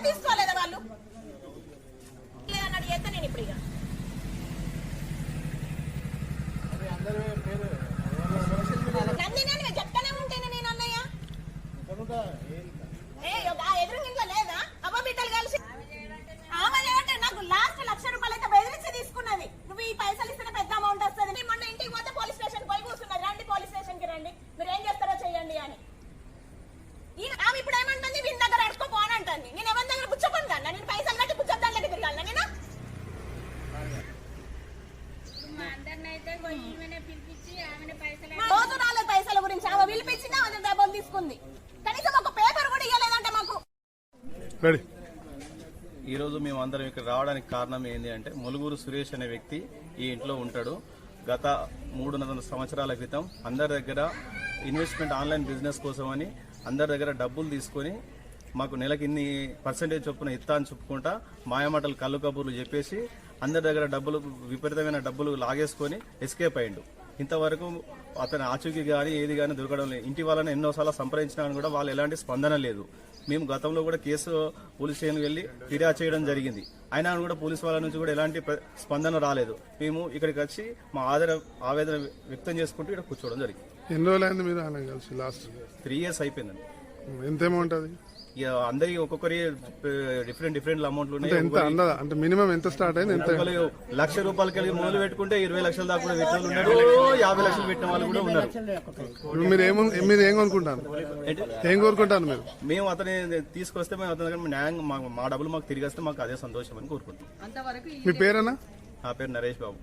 తీసుకోలేదా వాళ్ళు అన్నట్టు చేస్తా నేను ఇప్పుడు నందిని చెప్తానే ఉంటేనే నేను అన్నయ్య ఎదురు ఇంట్లో లేదా అమ్మ బిడ్డలు కలిసి ఆమె నాకు లాస్ట్ ₹1,00,000 అయితే బెదిరించి తీసుకున్నది. నువ్వు ఈ పైసలు ఇస్తే పెద్ద అమౌంట్ వస్తుంది. మొన్న ఇంటికి పోతే పోలీస్ స్టేషన్ పోయి కూర్చున్నది. రండి పోలీస్ స్టేషన్ కి రండి, మీరు ఏం చేస్తారో చెయ్యండి అని. ఆమె ఇప్పుడు ఏమంటుంది, వీని దగ్గర అడుకోపోని అంటుంది. నేను ఎవరి దగ్గర పుచ్చపని కన్నా, నేను పైసలు కట్టి పుచ్చద్దానికి తిరగాలన్నా నేను రోజు 4 పైసల గురించి ఆమె పిలిపించింది, ఆమె డబ్బులు తీసుకుంది. కనీసం ఒక పేపర్ కూడా ఇవ్వలేదంటే మాకు. ఈ రోజు మేము అందరం ఇక్కడ రావడానికి కారణం ఏంటి అంటే, ములుగురు సురేష్ అనే వ్యక్తి ఈ ఇంట్లో ఉంటాడు. గత 300 సంవత్సరాల క్రితం అందరి దగ్గర ఇన్వెస్ట్మెంట్ ఆన్లైన్ బిజినెస్ కోసమని అందరి దగ్గర డబ్బులు తీసుకొని మాకు నెలకి ఇన్ని % చొప్పున ఇస్తా అని చెప్పుకుంటా మాయమాటలు కళ్ళు కబుర్లు చెప్పేసి అందరి దగ్గర డబ్బులు విపరీతమైన డబ్బులు లాగేసుకొని ఎస్కేప్ అయ్యిండు. ఇంతవరకు అతని ఆచూకీ కానీ ఏది కానీ దొరకడం లేదు. ఇంటి వాళ్ళని ఎన్నోసార్లు సంప్రదించినా కూడా వాళ్ళు ఎలాంటి స్పందన లేదు. మేము గతంలో కూడా కేసు పోలీస్ స్టేషన్కి వెళ్లి ఫిర్యాదు చేయడం జరిగింది. అయినా కూడా పోలీస్ వాళ్ళ నుంచి కూడా ఎలాంటి స్పందన రాలేదు. మేము ఇక్కడికి వచ్చి మా ఆవేదన వ్యక్తం చేసుకుంటూ ఇక్కడ కూర్చోవడం జరిగింది. ఎన్ని రోజులైంది మీరు ఆయన కలిసి? లాస్ట్ 3 years అయిపోయిందండి. ఎంత అమౌంట్ అది? అందరికి ఒక్కొక్కరి డిఫరెంట్ అమౌంట్లు ఉన్నాయి. అంటే మినిమం ఎంత స్టార్ట్ అయింది? ₹1,00,000 కలిగి మొదలు పెట్టుకుంటే 20 లక్షల దాకా కూడా పెట్టిన వాళ్ళు ఉన్నారు, 50 లక్షలు పెట్టిన వాళ్ళు కూడా ఉన్నారు. మీరు ఏం కొనుక్కుంటారు? ఏం కోరుకుంటారు మీరు? మేము అతని తీసుకొస్తే మేము అతని దగ్గర న్యాయం మా డబ్బులు మాకు తిరిగి వస్తే మాకు అదే సంతోషం అని కోరుకుంటాం. మీ పేరేనా? నా పేరు నరేష్ బాబు.